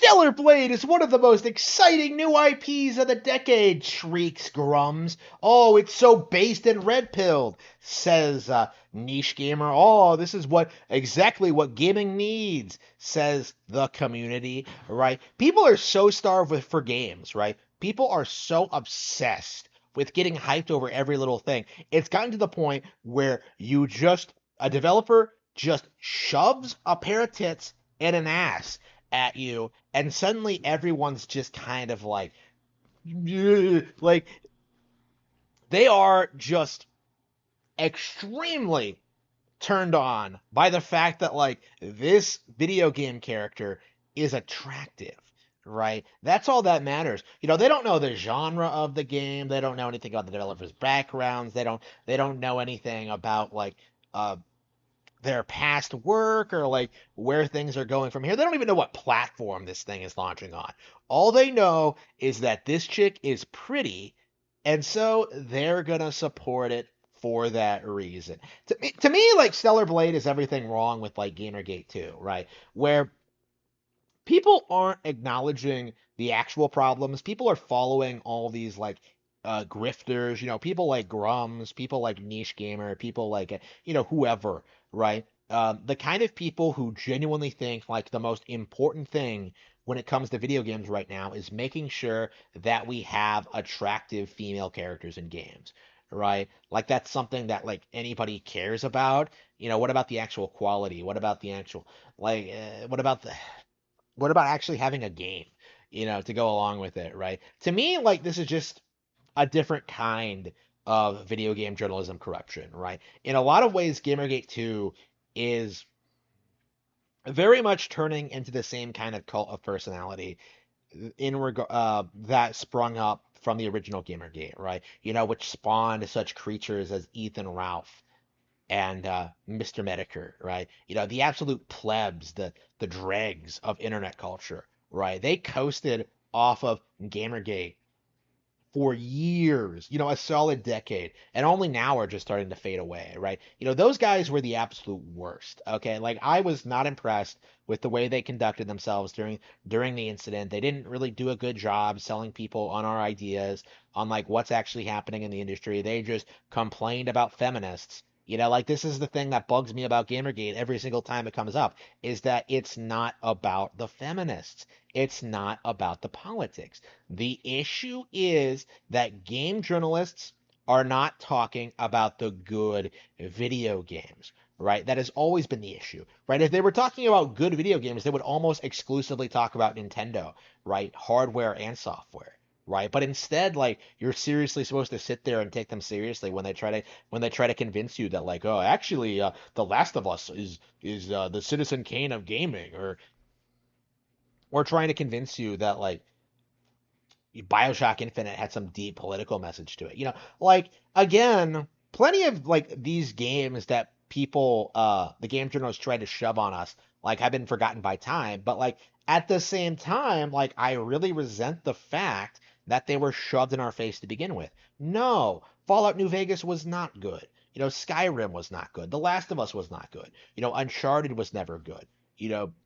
Stellar Blade is one of the most exciting new IPs of the decade, shrieks Grums. Oh, it's so based and red pilled, says Niche Gamer. Oh, this is exactly what gaming needs, says the community, right? People are so starved for games, right? People are so obsessed with getting hyped over every little thing. It's gotten to the point where a developer just shoves a pair of tits and an ass at you, and suddenly everyone's just kind of like, like they are just extremely turned on by the fact that like this video game character is attractive, right? That's all that matters. They don't know the genre of the game. They don't know anything about the developers' backgrounds. They don't know anything about like uh their past work or like where things are going from here. They don't even know what platform this thing is launching on. All they know is that this chick is pretty, and so they're gonna support it for that reason. To me, like Stellar Blade is everything wrong with like Gamergate 2, right? Where people aren't acknowledging the actual problems. People are following all these like grifters, people like Grums, people like Niche Gamer, people like whoever, right? The kind of people who genuinely think like the most important thing when it comes to video games right now is making sure that we have attractive female characters in games, right? Like that's something that like anybody cares about. What about the actual quality? What about the actual like what about actually having a game, to go along with it, right? To me, like this is just a different kind of video game journalism corruption, right? In a lot of ways, Gamergate 2 is very much turning into the same kind of cult of personality that sprung up from the original Gamergate, right? Which spawned such creatures as Ethan Ralph and Mr. Medicare, right? The absolute plebs, the dregs of internet culture, right? They coasted off of Gamergate for years, a solid decade, and only now are just starting to fade away, right? Those guys were the absolute worst. Okay, like I was not impressed with the way they conducted themselves during the incident. They didn't really do a good job selling people on our ideas, on like what's actually happening in the industry. They just complained about feminists. Like this is the thing that bugs me about Gamergate every single time it comes up, is that it's not about the feminists. It's not about the politics. The issue is that game journalists are not talking about the good video games, right? That has always been the issue, right? If they were talking about good video games, they would almost exclusively talk about Nintendo, right? Hardware and software. Right, but instead, like you're seriously supposed to sit there and take them seriously when they try to convince you that like, oh, actually, The Last of Us is the Citizen Kane of gaming, or trying to convince you that like BioShock Infinite had some deep political message to it. Like again, plenty of like these games that the game journalists tried to shove on us, like have been forgotten by time. But like at the same time, like I really resent the fact that they were shoved in our face to begin with. No, Fallout New Vegas was not good. Skyrim was not good. The Last of Us was not good. Uncharted was never good.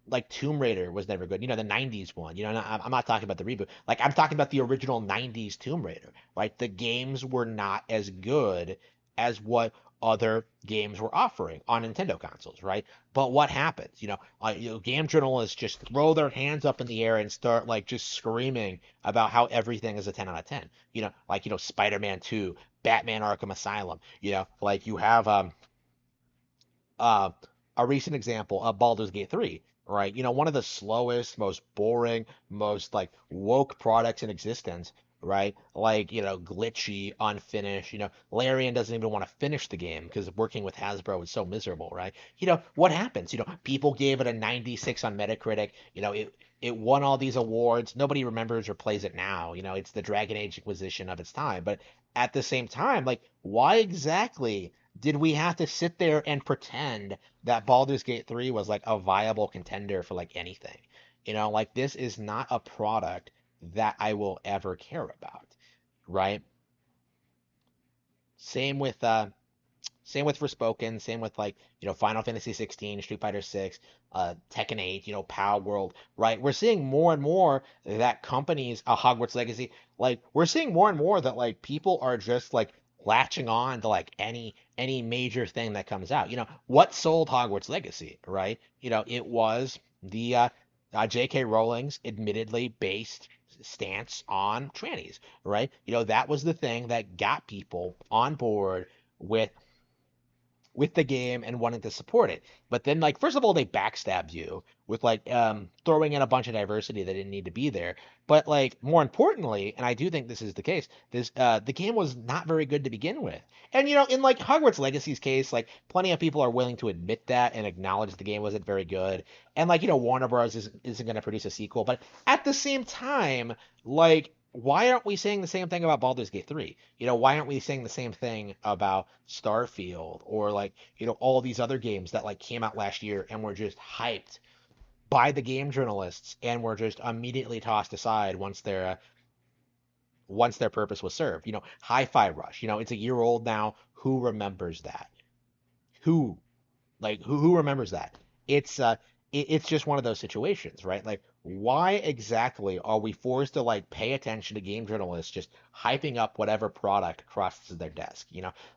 Like Tomb Raider was never good. The 90s one. I'm not talking about the reboot. Like, I'm talking about the original 90s Tomb Raider, right? The games were not as good as what other games were offering on Nintendo consoles, right? But what happens? Game journalists just throw their hands up in the air and start, like, just screaming about how everything is a 10 out of 10. Spider-Man 2, Batman Arkham Asylum. Like, you have, uh, a recent example of Baldur's Gate 3, right? One of the slowest, most boring, most like woke products in existence, right? Like, glitchy, unfinished. Larian doesn't even want to finish the game because working with Hasbro is so miserable, right? What happens? People gave it a 96 on Metacritic. It won all these awards. Nobody remembers or plays it now. It's the Dragon Age Inquisition of its time. But at the same time, like, why exactly did we have to sit there and pretend that Baldur's Gate 3 was like a viable contender for like anything? Like this is not a product that I will ever care about, right? Same with Same with Forspoken, same with like, Final Fantasy 16, Street Fighter 6, Tekken 8, PAL World, right? We're seeing more and more that companies, Hogwarts Legacy, like we're seeing more and more that like people are just like latching on to like any major thing that comes out. What sold Hogwarts Legacy, right? It was the J.K. Rowling's admittedly based stance on trannies, right? That was the thing that got people on board with the game and wanting to support it. But then like first of all they backstabbed you with like throwing in a bunch of diversity that didn't need to be there. But like more importantly, and I do think this is the case, this the game was not very good to begin with. And in like Hogwarts Legacy's case, like plenty of people are willing to admit that and acknowledge the game wasn't very good. And like, Warner Bros. Isn't going to produce a sequel, but at the same time, like why aren't we saying the same thing about Baldur's Gate 3? Why aren't we saying the same thing about Starfield or like, all these other games that like came out last year and were just hyped by the game journalists and were just immediately tossed aside once their purpose was served. Hi-Fi Rush, it's a year old now. Who remembers that? Who who remembers that? It's it's just one of those situations, right? Like why exactly are we forced to like pay attention to game journalists just hyping up whatever product crosses their desk?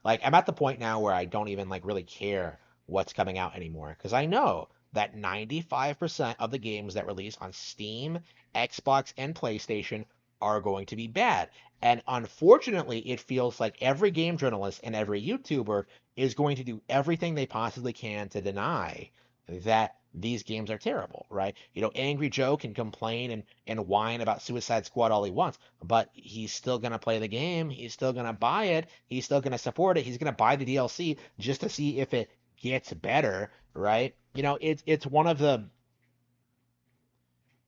Like I'm at the point now where I don't even like really care what's coming out anymore because I know that 95% of the games that release on Steam, Xbox, and PlayStation are going to be bad. And unfortunately, it feels like every game journalist and every YouTuber is going to do everything they possibly can to deny that these games are terrible, right? Angry Joe can complain and whine about Suicide Squad all he wants, but he's still going to play the game. He's still going to buy it. He's still going to support it. He's going to buy the DLC just to see if it gets better, right? It's one of the,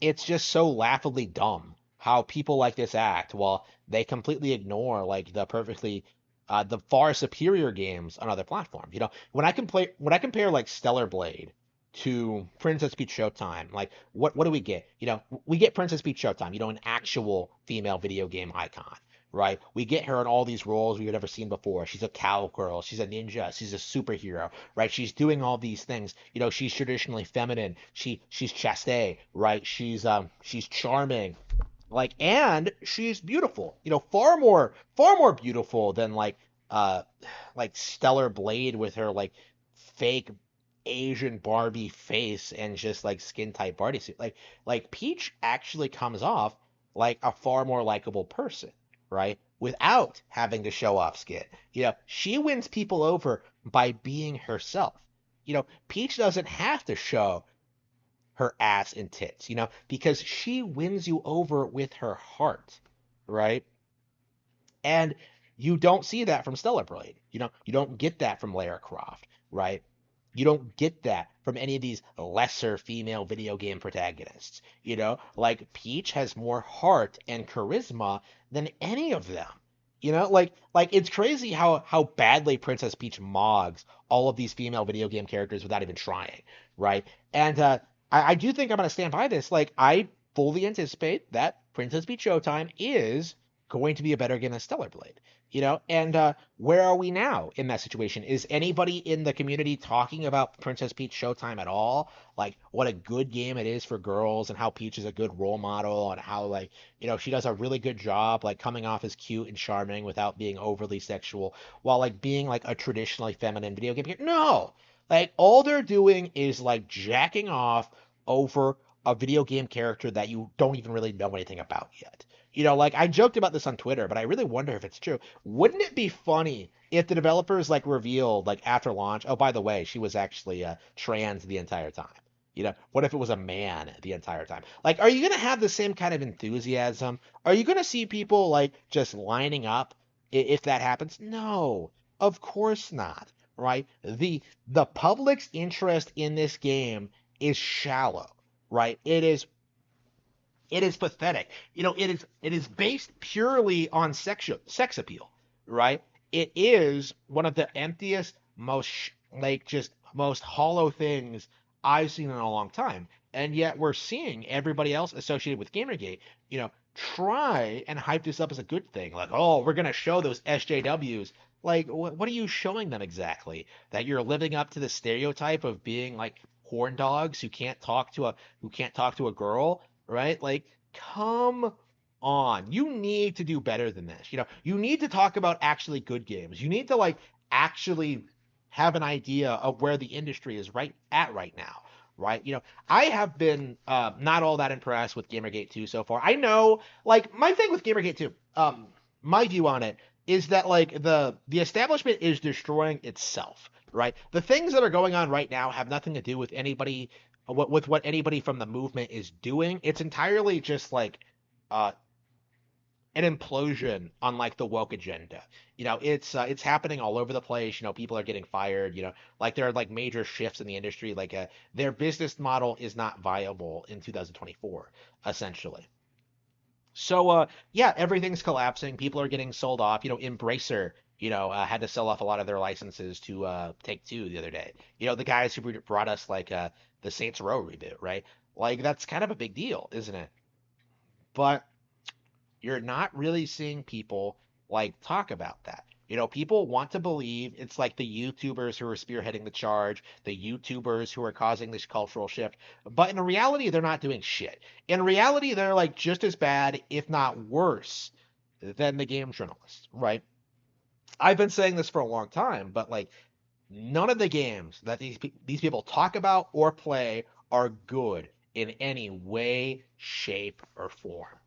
it's just so laughably dumb how people like this act while they completely ignore like the far superior games on other platforms. When I compare like Stellar Blade to Princess Peach Showtime, like what do we get? We get Princess Peach Showtime, an actual female video game icon, right? We get her in all these roles we've never seen before. She's a cowgirl, she's a ninja, she's a superhero, right? She's doing all these things. She's traditionally feminine. She's chaste, right? She's charming, like, and she's beautiful. Far more beautiful than uh like Stellar Blade with her like fake Asian Barbie face and just like skin tight bodysuit. Like Peach actually comes off like a far more likable person, right? Without having to show off skin. She wins people over by being herself. Peach doesn't have to show her ass and tits, because she wins you over with her heart, right? And you don't see that from Stellar Blade. You don't get that from Lara Croft, right? You don't get that from any of these lesser female video game protagonists. Like Peach has more heart and charisma than any of them. Like it's crazy how badly Princess Peach mogs all of these female video game characters without even trying, right? And I do think I'm gonna stand by this. Like I fully anticipate that Princess Peach Showtime is going to be a better game than Stellar Blade. And where are we now in that situation? Is anybody in the community talking about Princess Peach Showtime at all? Like what a good game it is for girls and how Peach is a good role model and how like, she does a really good job like coming off as cute and charming without being overly sexual while like being like a traditionally feminine video game character. No. Like all they're doing is like jacking off over a video game character that you don't even really know anything about yet. Like I joked about this on Twitter, but I really wonder if it's true. Wouldn't it be funny if the developers like revealed like after launch, oh by the way, she was actually trans the entire time. What if it was a man the entire time? Like, are you gonna have the same kind of enthusiasm? Are you gonna see people like just lining up if that happens? No, of course not. Right? The public's interest in this game is shallow, right? It is pathetic. It is based purely on sex appeal, right? It is one of the emptiest, most like just most hollow things I've seen in a long time. And yet we're seeing everybody else associated with Gamergate, try and hype this up as a good thing. Like, oh, we're gonna show those SJWs. Like, what are you showing them exactly? That you're living up to the stereotype of being like horn dogs who can't talk to a girl, right? Like, come on. You need to do better than this. You need to talk about actually good games. You need to like actually have an idea of where the industry is right now, right? I have been not all that impressed with Gamergate 2 so far. I know, like, my thing with Gamergate 2, my view on it is that like the establishment is destroying itself, right? The things that are going on right now have nothing to do with anybody with what anybody from the movement is doing. It's entirely just like uh an implosion on like the woke agenda. It's happening all over the place. People are getting fired. Like there are like major shifts in the industry. Like their business model is not viable in 2024, essentially. So yeah, everything's collapsing. People are getting sold off. Embracer, had to sell off a lot of their licenses to Take-Two the other day. The guys who brought us like the Saints Row reboot, right? Like that's kind of a big deal, isn't it? But you're not really seeing people like talk about that. People want to believe it's like the YouTubers who are spearheading the charge, the YouTubers who are causing this cultural shift. But in reality, they're not doing shit. In reality, they're like just as bad, if not worse, than the game journalists, right? I've been saying this for a long time, but like none of the games that these people talk about or play are good in any way, shape, or form.